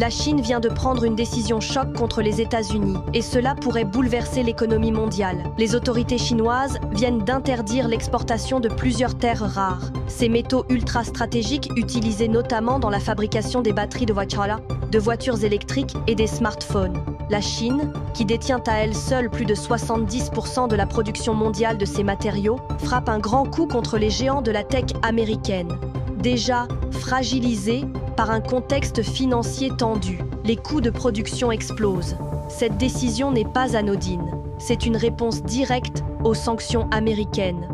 La Chine vient de prendre une décision choc contre les États-Unis, et cela pourrait bouleverser l'économie mondiale. Les autorités chinoises viennent d'interdire l'exportation de plusieurs terres rares. Ces métaux ultra stratégiques utilisés notamment dans la fabrication des batteries de voitures électriques et des smartphones. La Chine, qui détient à elle seule plus de 70% de la production mondiale de ces matériaux, frappe un grand coup contre les géants de la tech américaine. Déjà fragilisés par un contexte financier tendu, les coûts de production explosent. Cette décision n'est pas anodine. C'est une réponse directe aux sanctions américaines,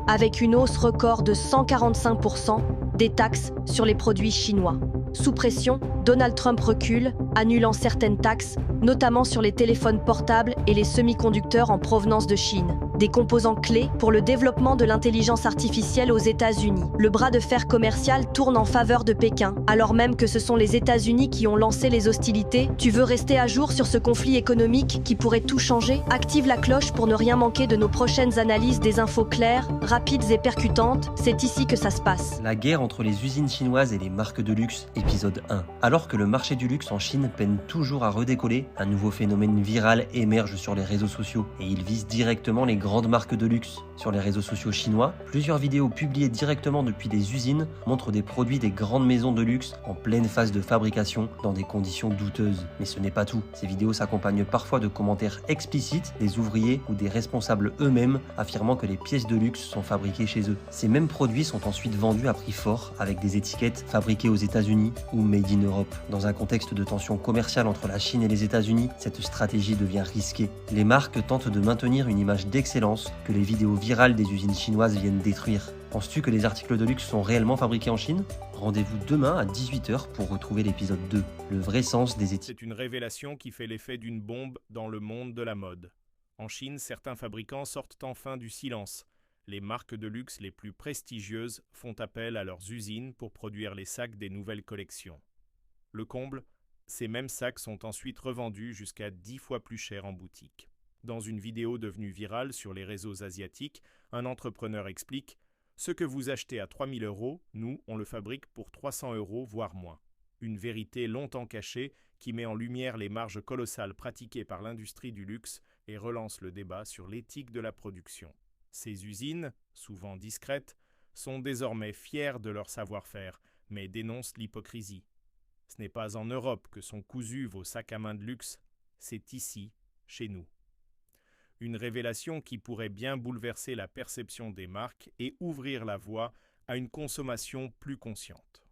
avec une hausse record de 145% des taxes sur les produits chinois. Sous pression, Donald Trump recule, annulant certaines taxes, notamment sur les téléphones portables et les semi-conducteurs en provenance de Chine, des composants clés pour le développement de l'intelligence artificielle aux États-Unis. Le bras de fer commercial tourne en faveur de Pékin, alors même que ce sont les États-Unis qui ont lancé les hostilités. Tu veux rester à jour sur ce conflit économique qui pourrait tout changer? Active la cloche pour ne rien manquer de nos prochaines analyses, des infos claires, rapides et percutantes. C'est ici que ça se passe. La guerre entre les usines chinoises et les marques de luxe, épisode 1. Alors que le marché du luxe en Chine peine toujours à redécoller, un nouveau phénomène viral émerge sur les réseaux sociaux et il vise directement les grandes marques de luxe. Sur les réseaux sociaux chinois, plusieurs vidéos publiées directement depuis des usines montrent des produits des grandes maisons de luxe en pleine phase de fabrication dans des conditions douteuses. Mais ce n'est pas tout. Ces vidéos s'accompagnent parfois de commentaires explicites des ouvriers ou des responsables eux-mêmes affirmant que les pièces de luxe sont fabriquées chez eux. Ces mêmes produits sont ensuite vendus à prix fort avec des étiquettes fabriquées aux États-Unis ou Made in Europe. Dans un contexte de tension commerciale entre la Chine et les États-Unis, cette stratégie devient risquée. Les marques tentent de maintenir une image d'excellence que les vidéos virales des usines chinoises viennent détruire. Penses-tu que les articles de luxe sont réellement fabriqués en Chine? Rendez-vous demain à 18h pour retrouver l'épisode 2, le vrai sens des étiquettes. C'est une révélation qui fait l'effet d'une bombe dans le monde de la mode. En Chine, certains fabricants sortent enfin du silence. Les marques de luxe les plus prestigieuses font appel à leurs usines pour produire les sacs des nouvelles collections. Le comble, ces mêmes sacs sont ensuite revendus jusqu'à 10 fois plus cher en boutique. Dans une vidéo devenue virale sur les réseaux asiatiques, un entrepreneur explique « Ce que vous achetez à 3 000 €, nous, on le fabrique pour 300 €, voire moins ». Une vérité longtemps cachée qui met en lumière les marges colossales pratiquées par l'industrie du luxe et relance le débat sur l'éthique de la production. Ces usines, souvent discrètes, sont désormais fières de leur savoir-faire, mais dénoncent l'hypocrisie. Ce n'est pas en Europe que sont cousus vos sacs à main de luxe, c'est ici, chez nous. Une révélation qui pourrait bien bouleverser la perception des marques et ouvrir la voie à une consommation plus consciente.